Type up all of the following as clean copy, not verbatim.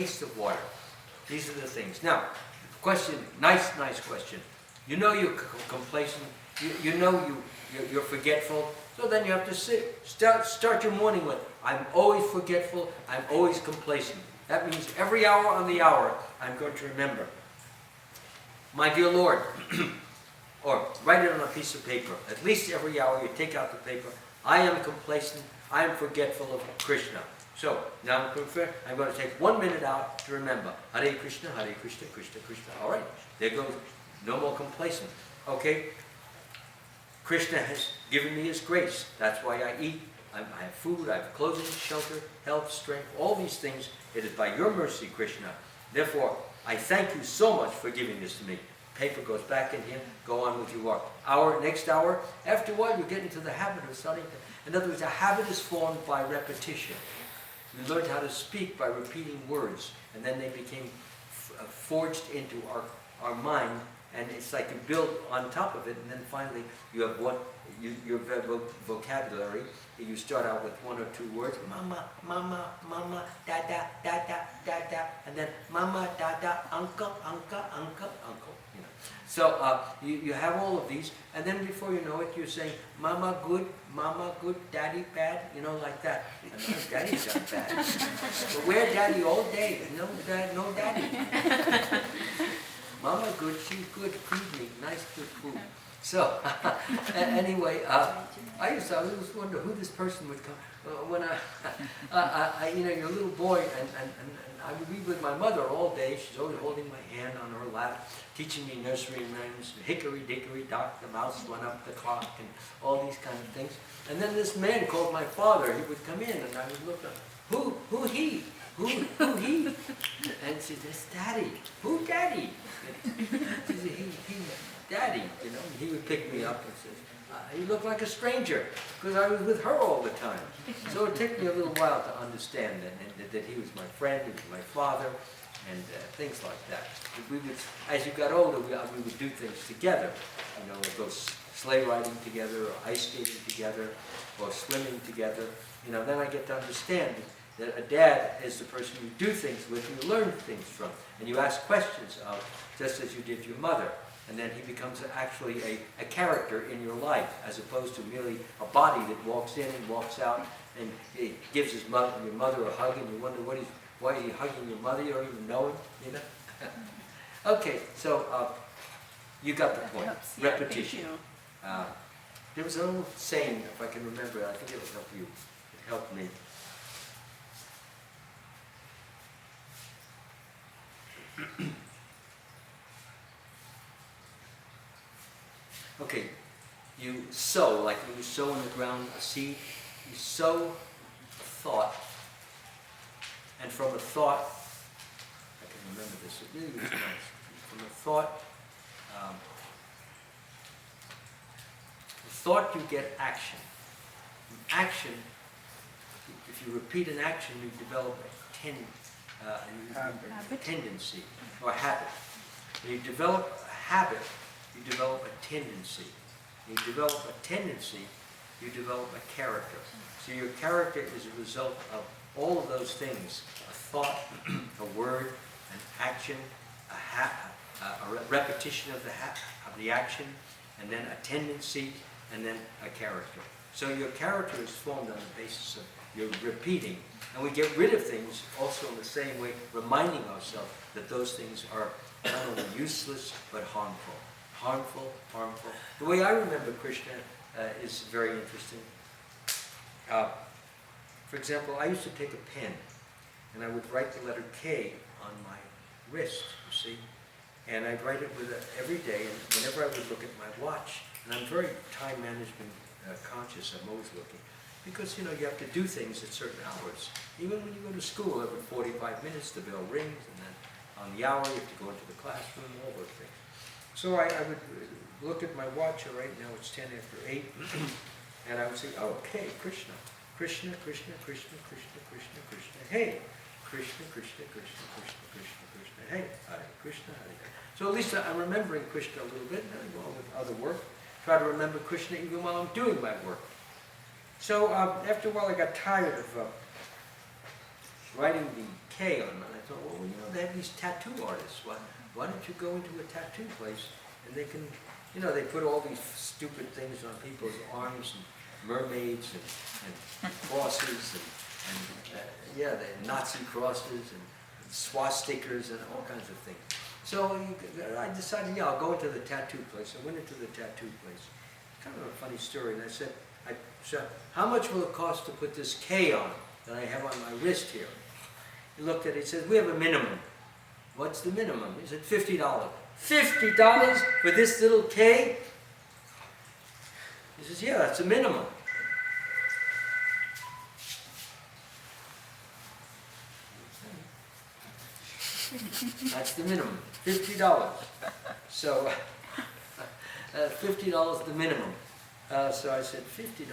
taste of water. These are the things. Now, question, nice question. You know you're complacent. You know you're forgetful. So then you have to start your morning with, I'm always forgetful, I'm always complacent. That means every hour on the hour, I'm going to remember. My dear Lord, or write it on a piece of paper. At least every hour you take out the paper. I am complacent, I am forgetful of Krishna. So, now I'm going to take 1 minute out to remember. Hare Krishna, Krishna Krishna. All right, there goes. No more complacent. Okay? Krishna has given me his grace. That's why I eat. I have food, I have clothing, shelter, health, strength, all these things. It is by your mercy, Krishna. Therefore, I thank you so much for giving this to me. Paper goes back in here, go on with your work. Next hour, after a while you get into the habit of studying. In other words, a habit is formed by repetition. We learned how to speak by repeating words, and then they became forged into our mind, and it's like you build on top of it, and then finally you have your vocabulary. You start out with 1 or 2 words, mama, mama, mama, dada, dada, dada, and then mama, dada, uncle, uncle, uncle, uncle. You know. So you have all of these, and then before you know it, you're saying mama good, daddy bad, you know, like that. And no, daddy's not bad. But we're daddy all day. No dad, no daddy. Mama good, she's good, feed me, nice good food. So, anyway, I used to always wonder who this person would come. When you're a little boy, and I would be with my mother all day. She's always holding my hand on her lap, teaching me nursery rhymes, hickory dickory dock, the mouse went up the clock, and all these kind of things. And then this man called my father. He would come in, and I would look up. Who he? Who he? And she said, "That's Daddy." Who Daddy? She said, he Daddy, you know. He would pick me up and say, "You look like a stranger," because I was with her all the time. So it took me a little while to understand that he was my friend, he was my father, and things like that. We would, as you got older, we would do things together. You know, we'd go sleigh riding together, or ice skating together, or swimming together. You know, then I get to understand that a dad is the person you do things with and you learn things from. And you ask questions of, just as you did your mother. And then he becomes actually a character in your life, as opposed to merely a body that walks in and walks out and he gives your mother a hug, and you wonder why is he hugging your mother? You don't even know him, you know? Okay, so you got the point. Repetition. There was an old saying, if I can remember it, I think it will help you. It helped me. Okay, you sow, like when you sow in the ground a seed, you sow a thought, and from a thought, I can remember this, it really was nice, from a thought you get action. From action, if you repeat an action, you develop a tendency, or habit. When you develop a habit, you develop a tendency. When you develop a tendency, you develop a character. So your character is a result of all of those things: a thought, a word, an action, a repetition of the action, and then a tendency, and then a character. So your character is formed on the basis of your repeating. And we get rid of things also in the same way, reminding ourselves that those things are not only useless, but harmful. Harmful. The way I remember Krishna is very interesting. For example, I used to take a pen, and I would write the letter K on my wrist, you see. And I'd write it every day, and whenever I would look at my watch, and I'm very time management conscious, I'm always looking. Because, you know, you have to do things at certain hours. Even when you go to school, every 45 minutes the bell rings, and then on the hour you have to go into the classroom, all those things. So I would look at my watch, and right now it's 10 after 8, and I would say, oh, okay, Krishna, Krishna, Krishna, Krishna, Krishna, Krishna, Krishna, hey, Krishna, Krishna, Krishna, Krishna, Krishna, Krishna, hey, Hare Krishna, Hare Krishna. So at least I'm remembering Krishna a little bit, and I go on with other work. Try to remember Krishna even while I'm doing my work. So after a while I got tired of writing the K on it. I thought, well, you know, they have these tattoo artists. Why don't you go into a tattoo place and they can, you know, they put all these stupid things on people's arms and mermaids and crosses and yeah, the Nazi crosses and swastikas and all kinds of things. So I decided, yeah, I'll go into the tattoo place. I went into the tattoo place. Kind of a funny story. And I said, how much will it cost to put this K on that I have on my wrist here? He looked at it, he said, we have a minimum. What's the minimum? He said, $50. $50 for this little K? He says, yeah, that's a minimum. That's the minimum, $50. So, $50 the minimum. So I said, $50?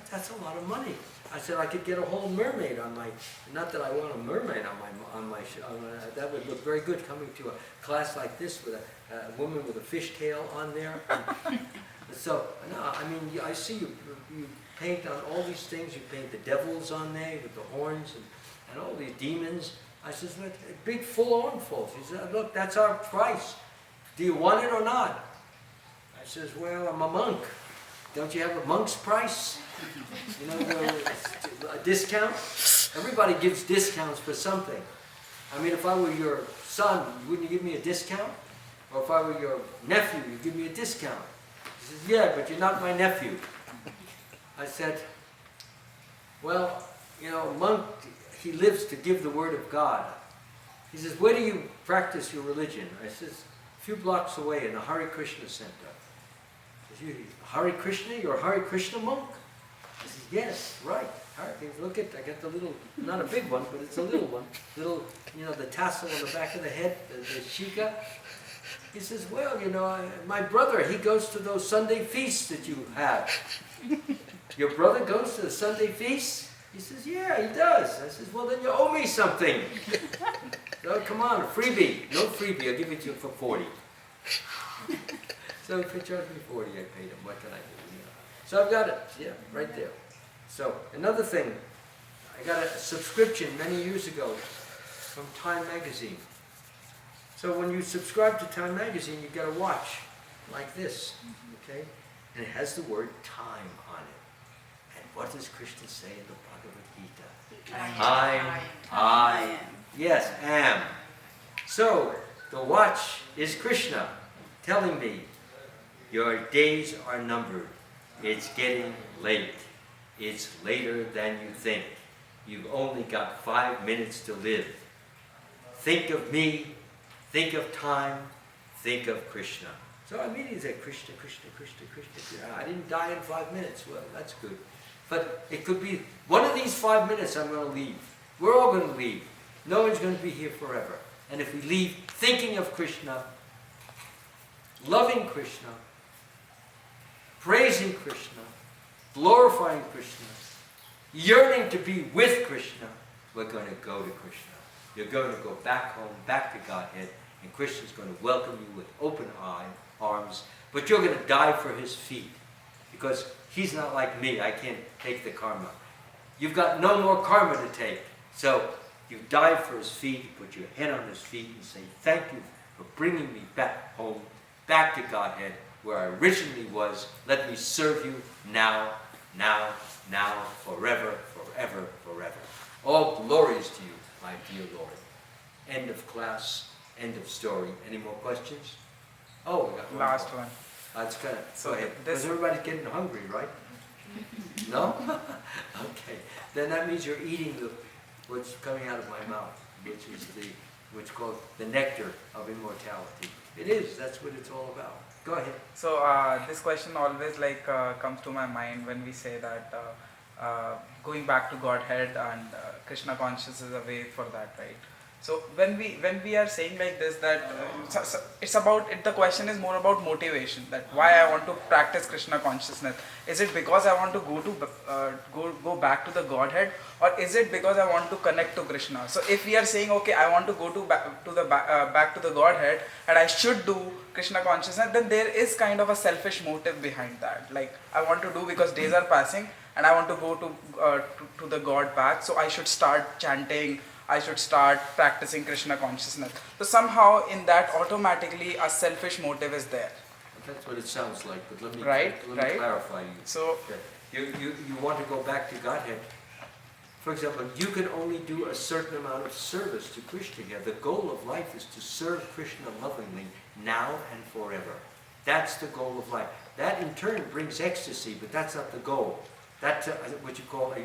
That's a lot of money. I said I could get a whole mermaid on my, not that I want a mermaid on my that would look very good coming to a class like this with a woman with a fishtail on there. So, no, I mean, I see you paint on all these things. You paint the devils on there with the horns and all these demons. I says, look, big full armfuls. He said, look, that's our price. Do you want it or not? I says, well, I'm a monk. Don't you have a monk's price? You know, a discount? Everybody gives discounts for something. I mean, if I were your son, wouldn't you give me a discount? Or if I were your nephew, you'd give me a discount. He says, yeah, but you're not my nephew. I said, well, you know, a monk, he lives to give the word of God. He says, where do you practice your religion? I says, a few blocks away in the Hare Krishna Center. He says, Hare Krishna? You're a Hare Krishna monk? I says, yes, right. Look at, I got the little, not a big one, but it's a little one. Little, you know, the tassel on the back of the head, the shika. He says, well, you know, my brother, he goes to those Sunday feasts that you have. Your brother goes to the Sunday feasts? He says, yeah, he does. I says, well, then you owe me something. So come on, a freebie. No freebie, I'll give it to you for 40. So if he charged me 40, I paid him. What can I do? You know? So I've got it, yeah, right there. So another thing, I got a subscription many years ago from Time Magazine. So when you subscribe to Time Magazine, you get a watch like this, okay? And it has the word time on it. And what does Krishna say in the Bhagavad Gita? I am. So the watch is Krishna telling me, your days are numbered. It's getting late. It's later than you think. You've only got 5 minutes to live. Think of me. Think of time. Think of Krishna. So I immediately said, Krishna, Krishna, Krishna, Krishna. I didn't die in 5 minutes. Well, that's good. But it could be one of these 5 minutes I'm going to leave. We're all going to leave. No one's going to be here forever. And if we leave thinking of Krishna, loving Krishna, praising Krishna, glorifying Krishna, yearning to be with Krishna, we're going to go to Krishna. You're going to go back home, back to Godhead, and Krishna's going to welcome you with open arms, but you're going to die for his feet, because he's not like me. I can't take the karma. You've got no more karma to take. So you die for his feet, you put your head on his feet and say, thank you for bringing me back home, back to Godhead, where I originally was. Let me serve you now, now, now, forever, forever, forever. All glories to you, my dear Lord. End of class, end of story. Any more questions? Oh, we got one Last more. one. That's good. So Go ahead. this- Because everybody's getting hungry, right? No? Okay. Then that means you're eating what's coming out of my mouth, which is what's called the nectar of immortality. It is. That's what it's all about. Go ahead. So this question always comes to my mind when we say that going back to Godhead and Krishna consciousness is a way for that, right? So when we are saying like this, that it's about it. The question is more about motivation. That why I want to practice Krishna consciousness. Is it because I want to go back to the Godhead, or is it because I want to connect to Krishna? So if we are saying, okay, I want to go back to the Godhead, and I should do Krishna consciousness, then there is kind of a selfish motive behind that. Like I want to do because days are passing, and I want to go to the God path, so I should start chanting I should start practicing Krishna consciousness. So somehow in that automatically a selfish motive is there. That's what it sounds like, but let me, Right, let me right. clarify you. So Okay. You want to go back to Godhead. For example, you can only do a certain amount of service to Krishna here. The goal of life is to serve Krishna lovingly now and forever. That's the goal of life. That in turn brings ecstasy, but that's not the goal. That's what you call a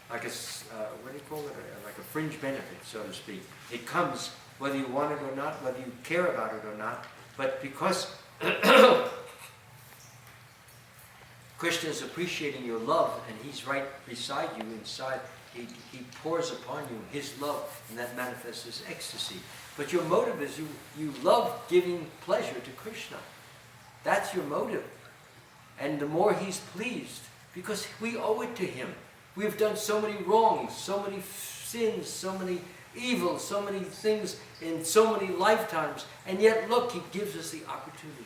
like a, what do you call it? Like a fringe benefit, so to speak. It comes whether you want it or not, whether you care about it or not. But because Krishna is appreciating your love, and he's right beside you inside, he pours upon you his love, and that manifests as ecstasy. But your motive is you love giving pleasure to Krishna. That's your motive. And the more he's pleased, because we owe it to him. We've done so many wrongs, so many sins, so many evils, so many things in so many lifetimes. And yet, look, he gives us the opportunity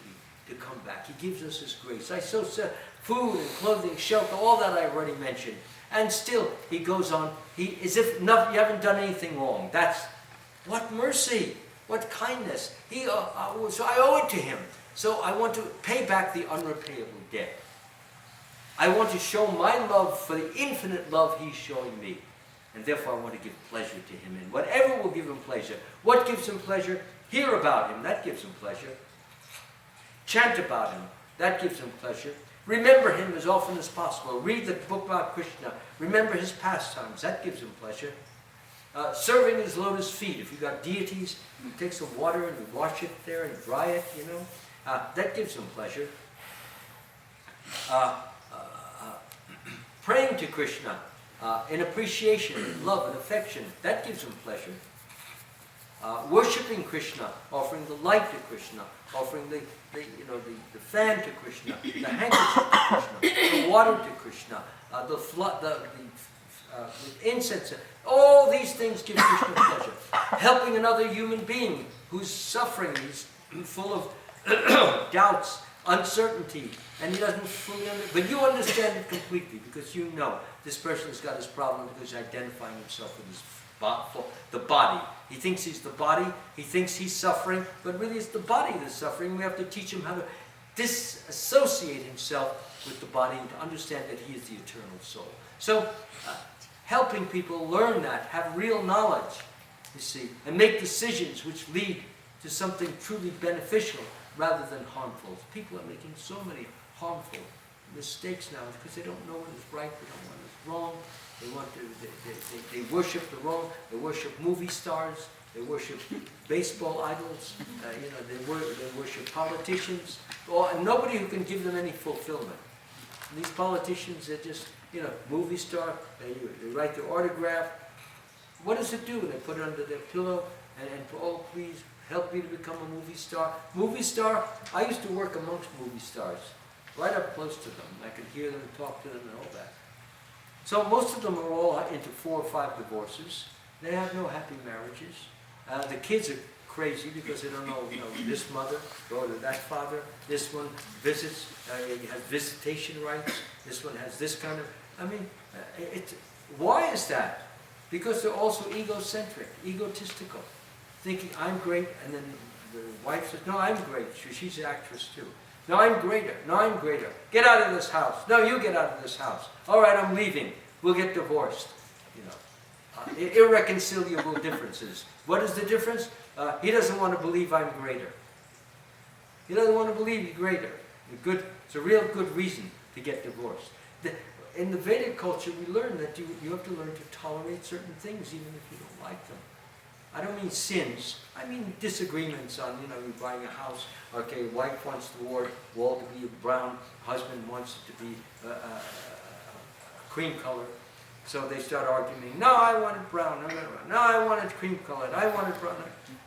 to come back. He gives us his grace. I so said food and clothing, shelter, all that I already mentioned. And still, he goes on, as if you haven't done anything wrong. That's, what mercy, what kindness. So I owe it to him. So I want to pay back the unrepayable debt. I want to show my love for the infinite love he's showing me. And therefore I want to give pleasure to him. And whatever will give him pleasure. What gives him pleasure? Hear about him. That gives him pleasure. Chant about him. That gives him pleasure. Remember him as often as possible. Read the book about Krishna. Remember his pastimes. That gives him pleasure. Serving his lotus feet. If you've got deities, you take some water and you wash it there and dry it, you know. That gives him pleasure. Praying to Krishna in appreciation, in love and affection, that gives him pleasure. Worshipping Krishna, offering the light to Krishna, offering the fan to Krishna, the handkerchief to Krishna, the water to Krishna, the incense. All these things give Krishna pleasure. Helping another human being who's suffering, he's full of doubts, uncertainty, and he doesn't fully understand. But you understand it completely because you know this person has got his problem because he's identifying himself with the body. He thinks he's the body, he thinks he's suffering, but really it's the body that's suffering. We have to teach him how to disassociate himself with the body and to understand that he is the eternal soul. So, helping people learn that, have real knowledge, you see, and make decisions which lead to something truly beneficial rather than harmful. People are making so many harmful mistakes now because they don't know what is right, they don't know what is wrong. They worship the wrong. They worship movie stars. They worship baseball idols. They worship politicians. And nobody who can give them any fulfillment. And these politicians, they're just movie star. They write their autograph. What does it do? They put it under their pillow and oh, please help me to become a movie star. Movie star. I used to work amongst movie stars, right up close to them. I could hear them, talk to them, and all that. So most of them are all into 4 or 5 divorces. They have no happy marriages. The kids are crazy because they don't know, this mother, go to that father. This one visits, he has visitation rights. This one has this kind of, why is that? Because they're also egocentric, egotistical, thinking I'm great, and then the wife says, no, I'm great. She's an actress too. No, I'm greater. No, I'm greater. Get out of this house. No, you get out of this house. All right, I'm leaving. We'll get divorced. Irreconcilable differences. What is the difference? He doesn't want to believe I'm greater. He doesn't want to believe he's greater. It's a real good reason to get divorced. In the Vedic culture, we learn that you have to learn to tolerate certain things even if you don't like them. I don't mean sins. I mean disagreements on, you're buying a house. Okay, wife wants the wall to be brown. Husband wants it to be cream color. So they start arguing. No, I want it brown. No, I want it cream colored. I want it brown.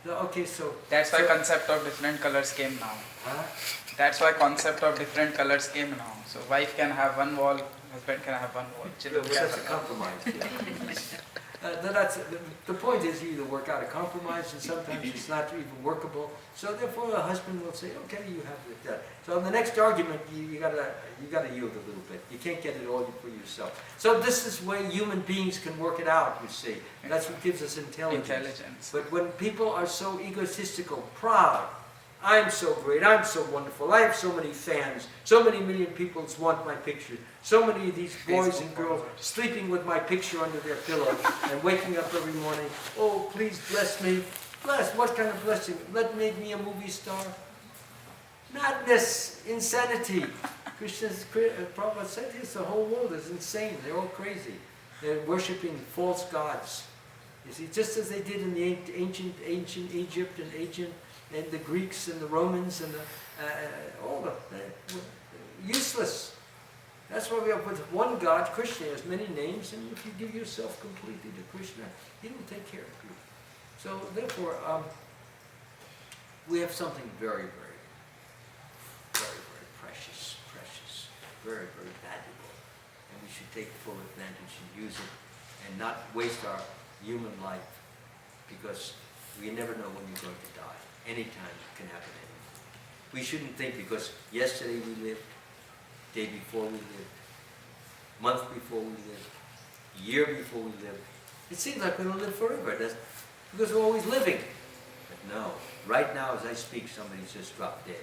Okay, so that's why concept of different colors came now. Huh? That's why concept of different colors came now. So wife can have one wall, husband can have one wall. Children, that's a compromise. Yeah. The point is you either work out a compromise, and sometimes it's not even workable. So therefore, the husband will say, "Okay, you have that." So in the next argument, you gotta yield a little bit. You can't get it all for yourself. So this is where human beings can work it out. You see, that's what gives us intelligence. But when people are so egotistical, proud, I'm so great, I'm so wonderful, I have so many fans, so many million people want my picture, so many of these boys and girls sleeping with my picture under their pillow and waking up every morning, "Oh, please bless me." Bless, what kind of blessing? Let make me a movie star? Madness, insanity. Prabhupada said this, the whole world is insane, they're all crazy. They're worshipping false gods. You see, just as they did in the ancient Egypt and the Greeks and the Romans and useless. That's why we have with one God. Krishna has many names, and if you give yourself completely to Krishna, He will take care of you. So therefore, we have something very, very, very, very precious, very, very valuable, and we should take full advantage and use it, and not waste our human life, because we never know when you're going to die. Anytime it can happen anywhere. We shouldn't think because yesterday we lived, day before we lived, month before we lived, year before we lived. It seems like we don't live forever, doesn't it? Because we're always living. But no, right now as I speak, somebody's just dropped dead.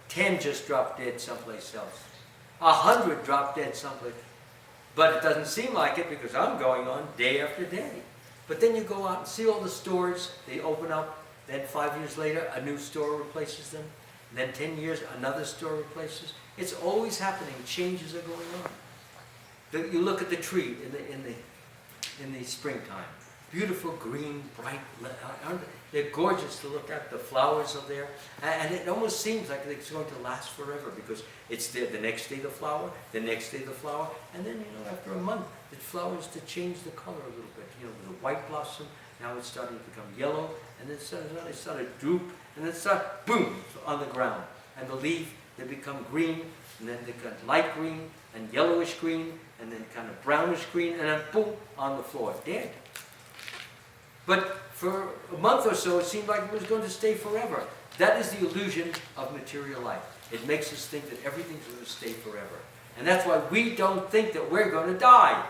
10 just dropped dead someplace else. 100 dropped dead someplace. But it doesn't seem like it because I'm going on day after day. But then you go out and see all the stores, they open up, then 5 years later, a new store replaces them. And then 10 years, another store replaces. It's always happening. Changes are going on. You look at the tree in the springtime. Beautiful, green, bright. They're gorgeous to look at. The flowers are there. And it almost seems like it's going to last forever because it's there the next day the flower, the next day the flower. And then, after a month, the flowers to change the color a little bit. The white blossom, now it's starting to become yellow. And then it started to droop. And then it started, boom, on the ground. And the leaf, they become green. And then they got light green and yellowish green. And then kind of brownish green. And then boom, on the floor, dead. But for a month or so, it seemed like it was going to stay forever. That is the illusion of material life. It makes us think that everything's going to stay forever. And that's why we don't think that we're going to die.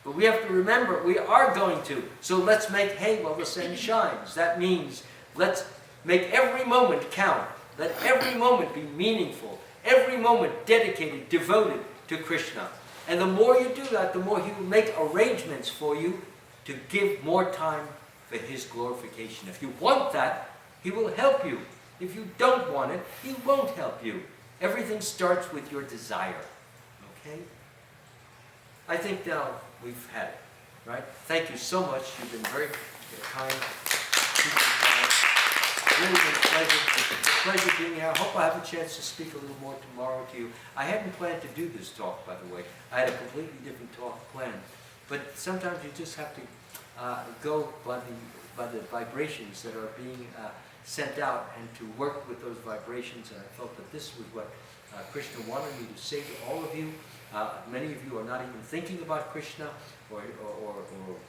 But we have to remember, we are going to. So let's make hay while the sun shines. That means let's make every moment count. Let every moment be meaningful. Every moment dedicated, devoted to Krishna. And the more you do that, the more He will make arrangements for you to give more time for His glorification. If you want that, He will help you. If you don't want it, He won't help you. Everything starts with your desire. Okay? I think now we've had it. Right? Thank you so much. You've been very kind. Really been a pleasure. It's a pleasure being here. I hope I have a chance to speak a little more tomorrow to you. I hadn't planned to do this talk, by the way. I had a completely different talk planned. But sometimes you just have to go by the vibrations that are being sent out and to work with those vibrations. And I felt that this was what Krishna wanted me to say to all of you. Many of you are not even thinking about Krishna or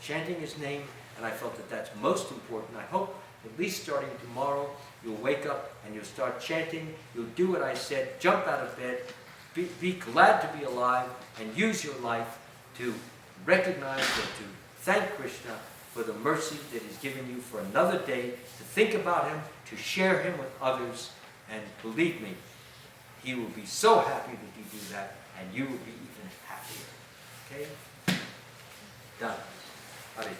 chanting His name. And I felt that that's most important. I hope at least starting tomorrow, you'll wake up and you'll start chanting. You'll do what I said. Jump out of bed. Be glad to be alive and use your life to recognize and to thank Krishna for the mercy that He's given you for another day, to think about Him, to share Him with others, and believe me, He will be so happy that you do that, and you will be even happier. Okay? Done. Hare